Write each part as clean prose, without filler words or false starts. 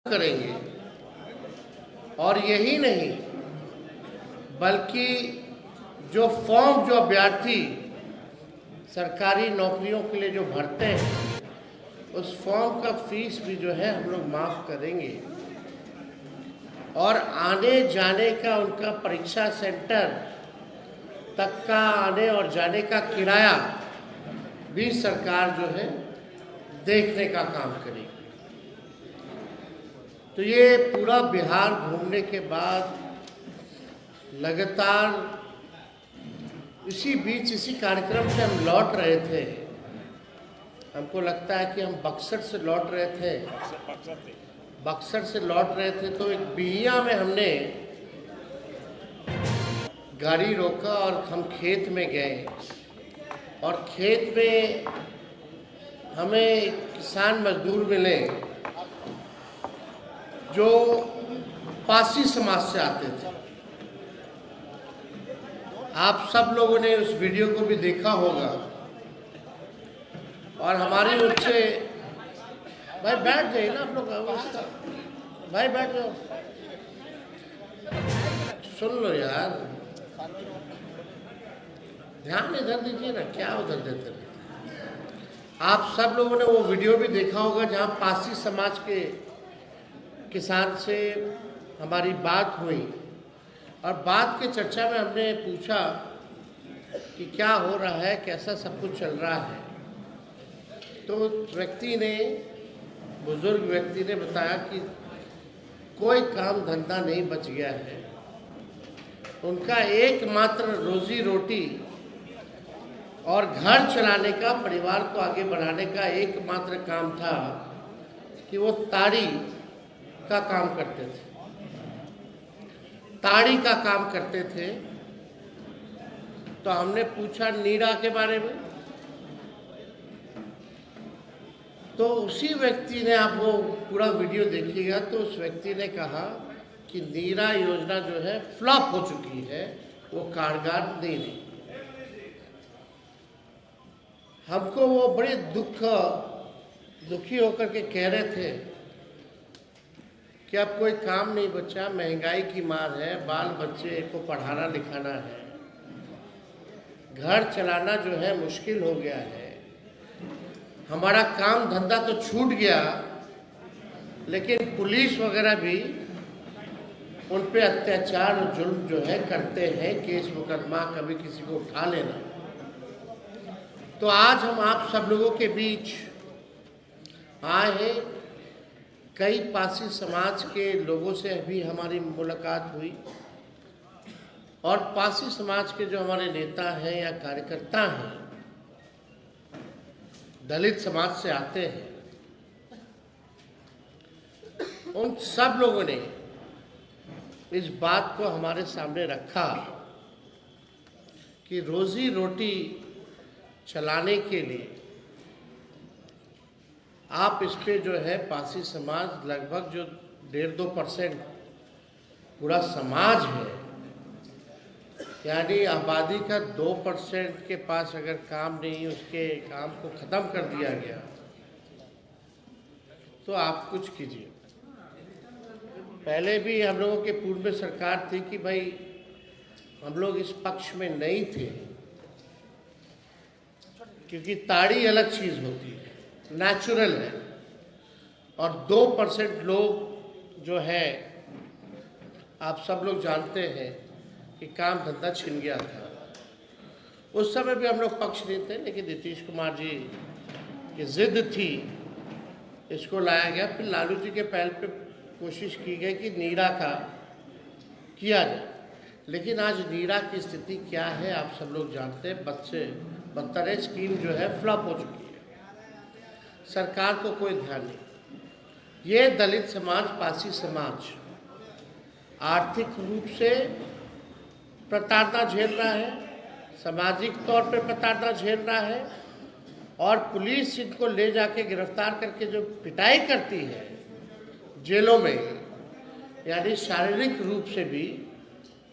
करेंगे। और यही नहीं बल्कि जो फॉर्म जो अभ्यर्थी सरकारी नौकरियों के लिए जो भरते हैं उस फॉर्म का फीस भी जो है हम लोग माफ़ करेंगे। और आने जाने का उनका परीक्षा सेंटर तक का आने और जाने का किराया भी सरकार जो है देखने का काम करेगी। तो ये पूरा बिहार घूमने के बाद लगातार इसी बीच इसी कार्यक्रम से हम लौट रहे थे। हमको लगता है कि हम बक्सर से लौट रहे थे। बक्सर से लौट रहे थे तो एक बिहिया में हमने गाड़ी रोका और हम खेत में गए। और खेत में हमें किसान मजदूर मिले जो पासी समाज से आते थे। आप सब लोगों ने उस वीडियो को भी देखा होगा। और हमारी उनसे भाई बैठ जाइए ना आप लोग, भाई बैठ जाओ, सुन लो यार, ध्यान इधर दीजिए ना, क्या उधर देते रहते। आप सब लोगों ने वो वीडियो भी देखा होगा जहाँ पासी समाज के किसान से हमारी बात हुई। और बात के चर्चा में हमने पूछा कि क्या हो रहा है, कैसा सब कुछ चल रहा है। तो व्यक्ति ने, बुजुर्ग व्यक्ति ने बताया कि कोई काम धंधा नहीं बच गया है। उनका एकमात्र रोजी रोटी और घर चलाने का, परिवार को आगे बढ़ाने का एकमात्र काम था कि वो ताड़ी का काम करते थे, ताड़ी का काम करते थे। तो हमने पूछा नीरा के बारे में, तो उसी व्यक्ति ने, आप वो पूरा वीडियो देखिएगा, तो उस व्यक्ति ने कहा कि नीरा योजना जो है फ्लॉप हो चुकी है, वो कारगर नहीं रही। हमको वो बड़े दुखी होकर के कह रहे थे कि अब कोई काम नहीं बचा, महंगाई की मार है, बाल बच्चे को पढ़ाना लिखाना है, घर चलाना जो है मुश्किल हो गया है, हमारा काम धंधा तो छूट गया, लेकिन पुलिस वगैरह भी उन पे अत्याचार और जुल्म जो है करते हैं, केस मुकदमा, कभी किसी को उठा लेना। तो आज हम आप सब लोगों के बीच आए हैं। कई पासी समाज के लोगों से भी हमारी मुलाकात हुई और पासी समाज के जो हमारे नेता हैं या कार्यकर्ता हैं, दलित समाज से आते हैं, उन सब लोगों ने इस बात को हमारे सामने रखा कि रोजी रोटी चलाने के लिए आप इस पे जो है पासी समाज लगभग जो 1.5-2% पूरा समाज है, यानी आबादी का 2% के पास अगर काम नहीं, उसके काम को ख़त्म कर दिया गया, तो आप कुछ कीजिए। पहले भी हम लोगों के पूर्व में सरकार थी कि भाई हम लोग इस पक्ष में नहीं थे, क्योंकि ताड़ी अलग चीज़ होती है, नेचुरल है। और 2% लोग जो है, आप सब लोग जानते हैं कि काम धंधा छिन गया था। उस समय भी हम लोग पक्ष नहीं थे, लेकिन नीतीश कुमार जी की जिद थी, इसको लाया गया। फिर लालू जी के पहल पे कोशिश की गई कि नीरा का किया जाए, लेकिन आज नीरा की स्थिति क्या है आप सब लोग जानते हैं। बदतर स्कीम जो है फ्लॉप हो चुकी है, सरकार को कोई ध्यान नहीं। ये दलित समाज, पासी समाज आर्थिक रूप से प्रताड़ना झेल रहा है, सामाजिक तौर पे प्रताड़ना झेल रहा है, और पुलिस इनको ले जाके गिरफ्तार करके जो पिटाई करती है जेलों में, यानी शारीरिक रूप से भी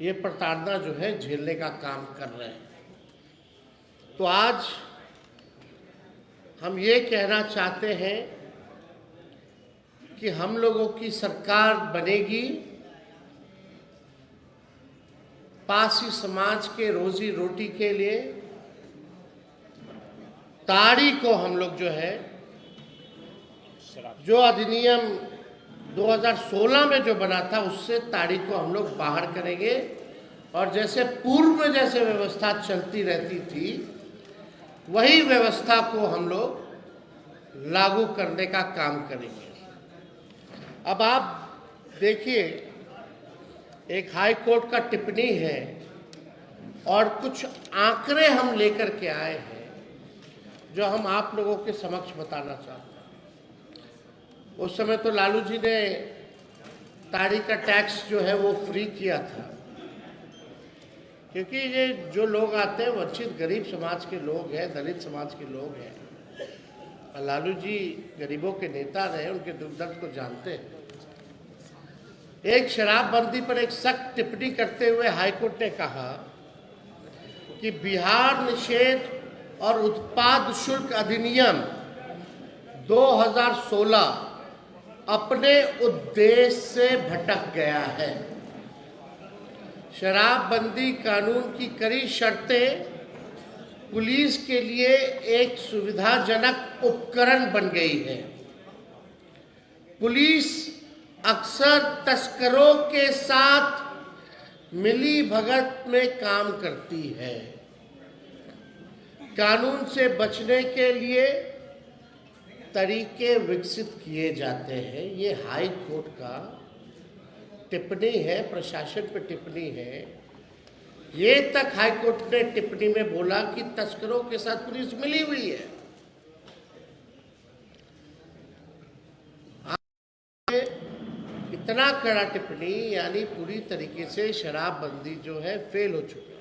ये प्रताड़ना जो है झेलने का काम कर रहे हैं। तो आज हम ये कहना चाहते हैं कि हम लोगों की सरकार बनेगी, पासी समाज के रोजी रोटी के लिए ताड़ी को हम लोग जो है, जो अधिनियम 2016 में जो बना था उससे ताड़ी को हम लोग बाहर करेंगे और जैसे पूर्व में जैसे व्यवस्था चलती रहती थी वही व्यवस्था को हम लोग लागू करने का काम करेंगे। अब आप देखिए, एक हाई कोर्ट का टिप्पणी है और कुछ आंकड़े हम लेकर के आए हैं जो हम आप लोगों के समक्ष बताना चाहते हैं। उस समय तो लालू जी ने ताड़ी का टैक्स जो है वो फ्री किया था, क्योंकि ये जो लोग आते हैं वंचित गरीब समाज के लोग हैं, दलित समाज के लोग हैं। लालू जी गरीबों के नेता रहे, उनके दुख दर्द को जानते हैं। एक शराबबंदी पर एक सख्त टिप्पणी करते हुए हाईकोर्ट ने कहा कि बिहार निषेध और उत्पाद शुल्क अधिनियम 2016 अपने उद्देश्य से भटक गया है। शराबबंदी कानून की कड़ी शर्तें पुलिस के लिए एक सुविधाजनक उपकरण बन गई है। पुलिस अक्सर तस्करों के साथ मिली भगत में काम करती है। कानून से बचने के लिए तरीके विकसित किए जाते हैं। ये हाई कोर्ट का टिप्पणी है, प्रशासन पर टिप्पणी है। ये तक हाई कोर्ट ने टिप्पणी में बोला कि तस्करों के साथ पुलिस मिली हुई है। इतना कड़ा टिप्पणी, यानी पूरी तरीके से शराबबंदी जो है फेल हो चुकी है।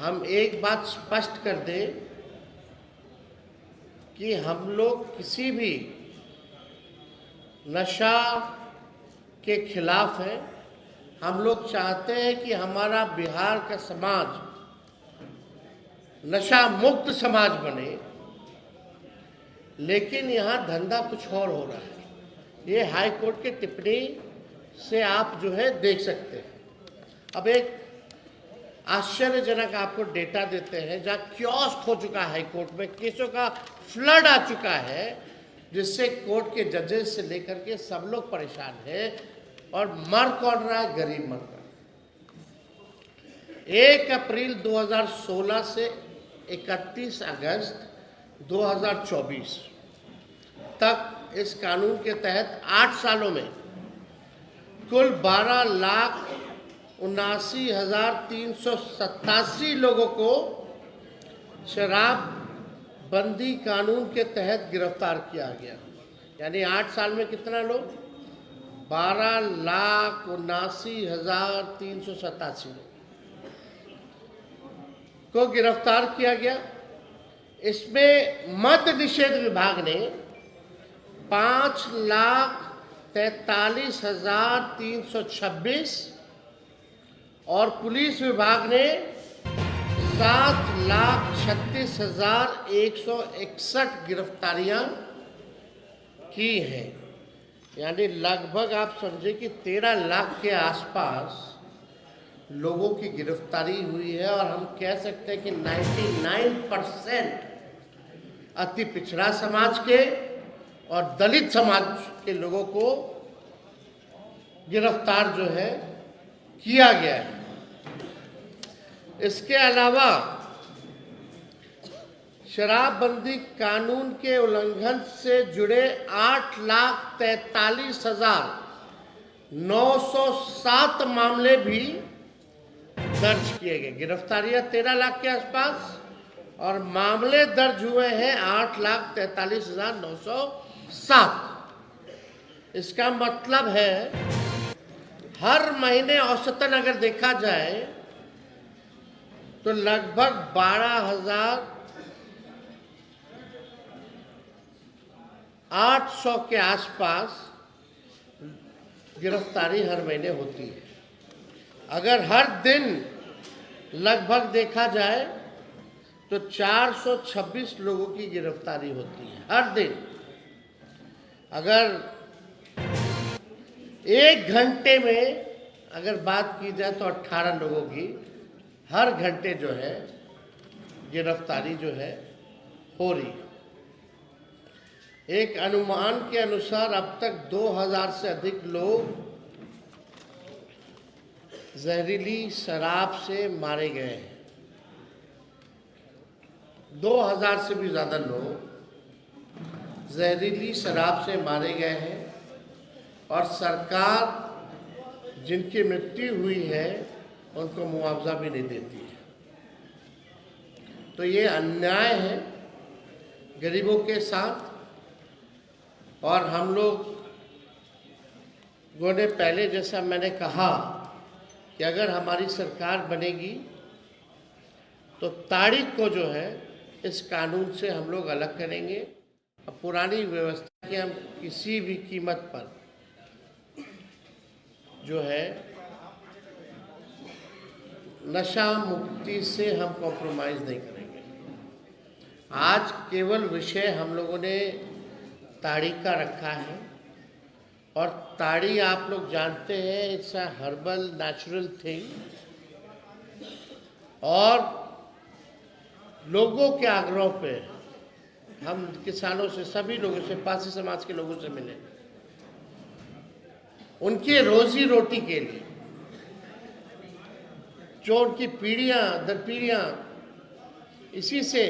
हम एक बात स्पष्ट कर दें कि हम लोग किसी भी नशा के खिलाफ हैं। हम लोग चाहते हैं कि हमारा बिहार का समाज नशा मुक्त समाज बने, लेकिन यहाँ धंधा कुछ और हो रहा है। ये हाई कोर्ट के टिप्पणी से आप जो है देख सकते हैं। अब एक आश्चर्यजनक आपको डेटा देते हैं, जहाँ कियोस्क हो चुका है हाई कोर्ट में, केसों का फ्लड आ चुका है, जिससे कोर्ट के जजेस से लेकर के सब लोग परेशान हैं। और मर कौन रहा है? गरीब मर रहा है। 1 अप्रैल 2016 से 31 अगस्त 2024 तक इस कानून के तहत 8 सालों में कुल 12,79,387 लोगों को शराबबंदी कानून के तहत गिरफ्तार किया गया। यानी 8 साल में कितना लोग? 12,79,387 लोग को गिरफ्तार किया गया। इसमें मद्य निषेध विभाग ने 5,43,326 और पुलिस विभाग ने 7,36,161 गिरफ्तारियां की हैं। यानी लगभग आप समझे कि 13 लाख के आसपास लोगों की गिरफ्तारी हुई है। और हम कह सकते हैं कि 99% अति पिछड़ा समाज के और दलित समाज के लोगों को गिरफ्तार जो है किया गया है। इसके अलावा शराबबंदी कानून के उल्लंघन से जुड़े 8,43,907 मामले भी दर्ज किए गए। गिरफ्तारियां 13 लाख के आसपास और मामले दर्ज हुए हैं 8,43,907। इसका मतलब है हर महीने औसतन अगर देखा जाए तो लगभग 12,800 के आसपास गिरफ्तारी हर महीने होती है। अगर हर दिन लगभग देखा जाए तो 426 लोगों की गिरफ्तारी होती है हर दिन। अगर एक घंटे में अगर बात की जाए तो 18 लोगों की हर घंटे जो है गिरफ्तारी जो है हो रही है। एक अनुमान के अनुसार अब तक 2000 से अधिक लोग जहरीली शराब से मारे गए हैं। 2000 से भी ज़्यादा लोग जहरीली शराब से मारे गए हैं और सरकार जिनकी मृत्यु हुई है उनको मुआवजा भी नहीं देती है। तो ये अन्याय है गरीबों के साथ। और हम लोगों ने पहले, जैसा मैंने कहा, कि अगर हमारी सरकार बनेगी तो ताड़ी को जो है इस कानून से हम लोग अलग करेंगे और पुरानी व्यवस्था की हम किसी भी कीमत पर जो है नशा मुक्ति से हम कॉम्प्रोमाइज़ नहीं करेंगे। आज केवल विषय हम लोगों ने ताड़ी का रखा है और ताड़ी आप लोग जानते हैं it's a herbal natural thing और लोगों के आग्रह पे हम किसानों से, सभी लोगों से, पासी समाज के लोगों से मिले, उनके रोजी रोटी के लिए, जो उनकी पीढ़ियां दर पीढ़ियां इसी से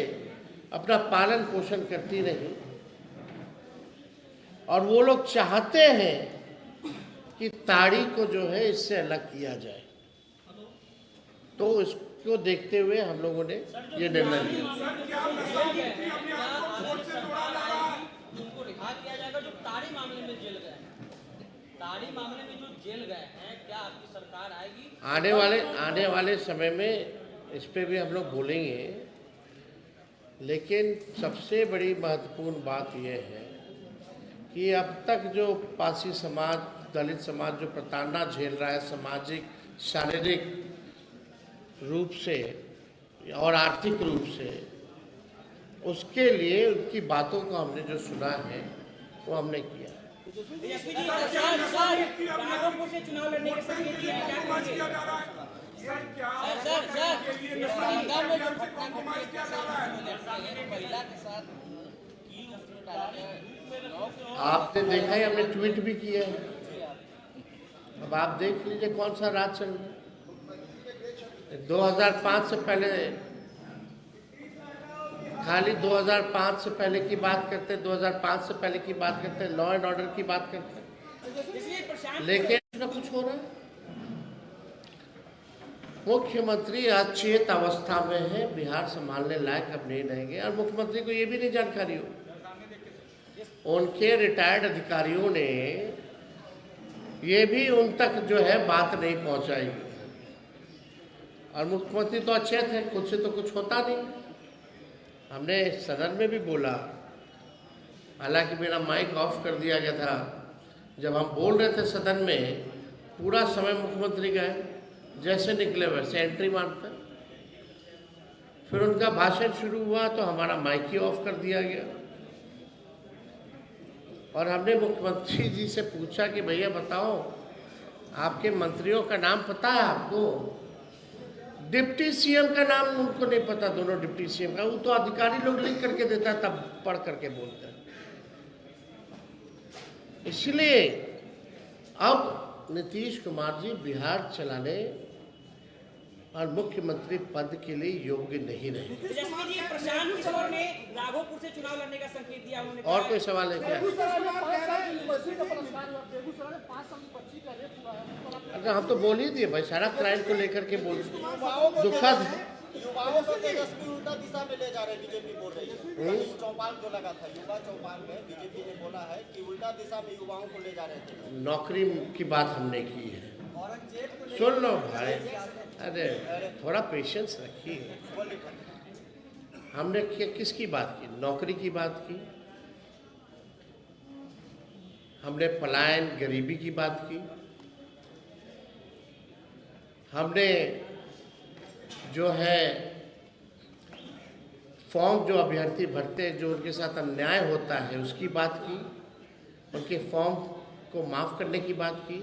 अपना पालन पोषण करती रही और वो लोग चाहते हैं कि ताड़ी को जो है इससे अलग किया जाए। तो इसको देखते हुए हम लोगों ने ये निर्णय लिया। उनको रिहा किया जाएगा जो ताड़ी मामले में जेल गए हैं, ताड़ी मामले में जो जेल गए हैं, क्या आपकी सरकार आएगी? आने वाले समय में इस पे भी हम लोग बोलेंगे, लेकिन सबसे बड़ी महत्वपूर्ण बात यह है कि अब तक जो पासी समाज, दलित समाज जो प्रताड़ना झेल रहा है सामाजिक, शारीरिक रूप से और आर्थिक रूप से, उसके लिए उनकी बातों को हमने जो सुना है वो हमने किया। नागपुर से चुनाव लड़ने के संकेत दिए हैं, क्या कहेंगे? आपने देखा है, हमने ट्वीट भी किया है। अब आप देख लीजिए कौन सा राज चल रहा है। 2005 से पहले, खाली 2005 से पहले की बात करते, 2005 से पहले की बात करते, लॉ एंड ऑर्डर की बात करते, लेकिन कुछ हो रहा है। मुख्यमंत्री अचेत अवस्था में है, बिहार संभालने लायक अब नहीं रहेंगे और मुख्यमंत्री को ये भी नहीं जानकारी हो। उनके रिटायर्ड अधिकारियों ने ये भी उन तक जो है बात नहीं पहुंचाई और मुख्यमंत्री तो अचेत है, खुद से तो कुछ होता नहीं। हमने सदन में भी बोला, हालांकि मेरा माइक ऑफ कर दिया गया था, जब हम बोल रहे थे सदन में, पूरा समय मुख्यमंत्री गए, जैसे निकले वैसे एंट्री मारते। फिर उनका भाषण शुरू हुआ तो हमारा माइक ही ऑफ कर दिया गया और हमने मुख्यमंत्री जी से पूछा कि भैया बताओ, आपके मंत्रियों का नाम पता है आपको? डिप्टी सीएम का नाम उनको नहीं पता, दोनों डिप्टी सीएम का, वो तो अधिकारी लोग लिख करके देता है तब पढ़ करके बोलते हैं। इसलिए अब नीतीश कुमार जी बिहार चलाने और मुख्यमंत्री पद के लिए योग्य नहीं रहे। प्रशांत किशोर ने राघोपुर से चुनाव लड़ने का संकेत दिया। और कोई सवाल है क्या? अगर हम तो बोल ही दिए भाई, सारा क्राइम को लेकर के बोल, दुखद है। युवाओं को तेजस्वी उल्टा दिशा में ले जा रहे, बीजेपी बोल रही है। चौपाल जो लगा था, युवा चौपाल में बीजेपी ने बोला है कि उल्टा दिशा में युवाओं को ले जा रहे थे। नौकरी की बात हमने की है, सुन लो भाई, अरे थोड़ा पेशेंस रखिए। हमने किसकी बात की? नौकरी की बात की, हमने पलायन, गरीबी की बात की, हमने जो है फॉर्म जो अभ्यर्थी भरते हैं, जो उनके साथ अन्याय होता है उसकी बात की, उनके फॉर्म को माफ़ करने की बात की,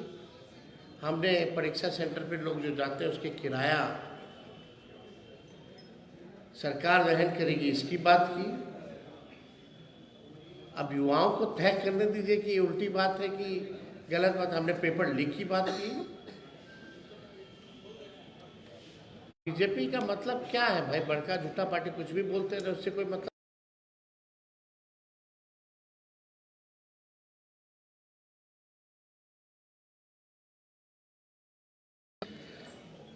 हमने परीक्षा सेंटर पे लोग जो जाते हैं उसके किराया सरकार वहन करेगी इसकी बात की। अब युवाओं को तय करने दीजिए कि ये उल्टी बात है कि गलत बात। हमने पेपर लीक की बात की। बीजेपी का मतलब क्या है भाई? बड़का झूठा पार्टी कुछ भी बोलते रहे, उससे कोई मतलब।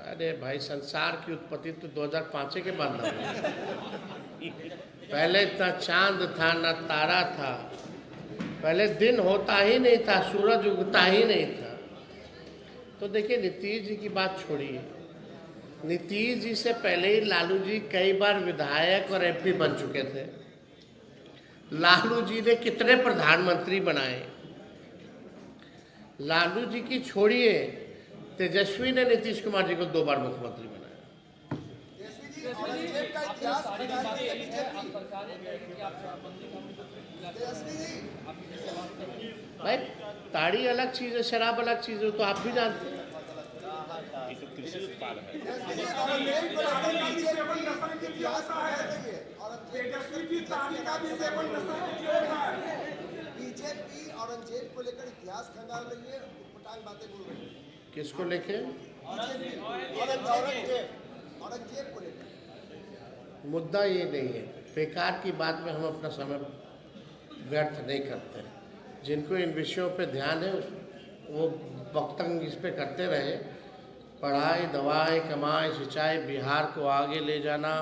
अरे भाई, संसार की उत्पत्ति तो 2005 के बाद ना हुई। पहले इतना चांद था ना तारा था, पहले दिन होता ही नहीं था, सूरज उगता ही नहीं था। तो देखिए, नीतीश जी की बात छोड़िए। नीतीश जी से पहले ही लालू जी कई बार विधायक और एमपी बन चुके थे। लालू जी ने कितने प्रधानमंत्री बनाए। लालू जी की छोड़िए, तेजस्वी ने नीतीश कुमार जी को 2 बार मुख्यमंत्री बनाया। भाई, ताड़ी अलग चीज़ है, शराब अलग चीज़ है, तो आप भी जानते हैं। बीजेपी औरंगजेब को लेकर इतिहास खंगाल रही है, उटपटांग बातें बोल रही है। किसको लेके? औरंगजेब को लेकर। मुद्दा ये नहीं है। बेकार की बात में हम अपना समय व्यर्थ नहीं करते। जिनको इन विषयों पे ध्यान है वो वक्तव्य इस पे करते रहे। पढ़ाई, दवाई, कमाई, सिंचाई, बिहार को आगे ले जाना,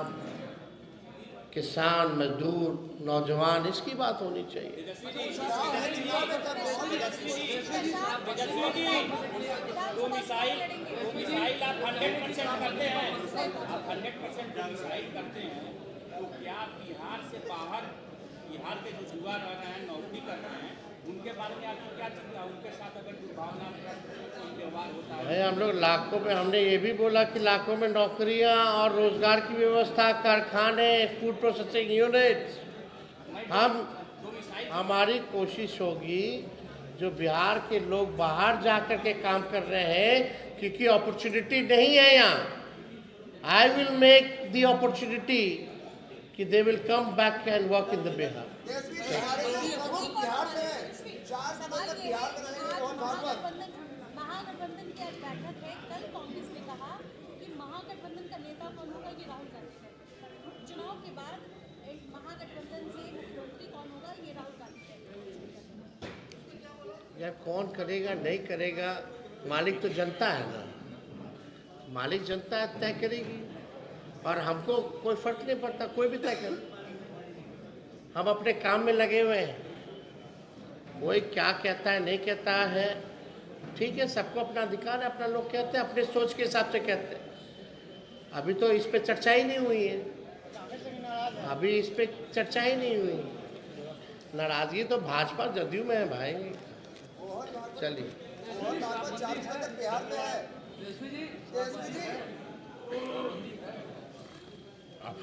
किसान, मजदूर, नौजवान, इसकी बात होनी चाहिए। दो मिसाइल आप 100% करते हैं, आप 100% मिसाइल करते हैं, तो क्या बिहार से बाहर, बिहार के जो युवा रह रहे हैं, नौकरी कर रहे हैं, उनके बारे में आपको क्या चिंता है? उनके साथ अगर दुर्भावना कोई व्यवहार होता है? हम लोग लाखों में, हमने ये भी बोला कि लाखों में नौकरियां और रोजगार की व्यवस्था, कारखाने, फूड प्रोसेसिंग यूनिट। हमारी कोशिश होगी जो बिहार के लोग बाहर जाकर के काम कर रहे हैं, क्योंकि अपॉर्चुनिटी नहीं है यहाँ। I will make the opportunity कि they will come back and work in the Bihar. महागठबंधन की आज बैठक है। कल कांग्रेस ने कहा कि महागठबंधन का नेता कौन होगा, ये राहुल गांधी है। चुनाव के बाद महागठबंधन से मुख्यमंत्री कौन होगा, ये राहुल गांधी है। यार, कौन करेगा नहीं करेगा, मालिक तो जनता है ना। मालिक जनता तय करेगी और हमको कोई फर्क नहीं पड़ता, कोई भी तय करे। हम अपने काम में लगे हुए हैं। कोई क्या कहता है नहीं कहता है, ठीक है, सबको अपना अधिकार है। अपना लोग कहते हैं, अपने सोच के हिसाब से कहते हैं। अभी तो इस पे चर्चा ही नहीं हुई है। अभी इस पे चर्चा ही नहीं हुई। नाराजगी तो भाजपा जदयू में है भाई। चलिए, बिहार में है। अब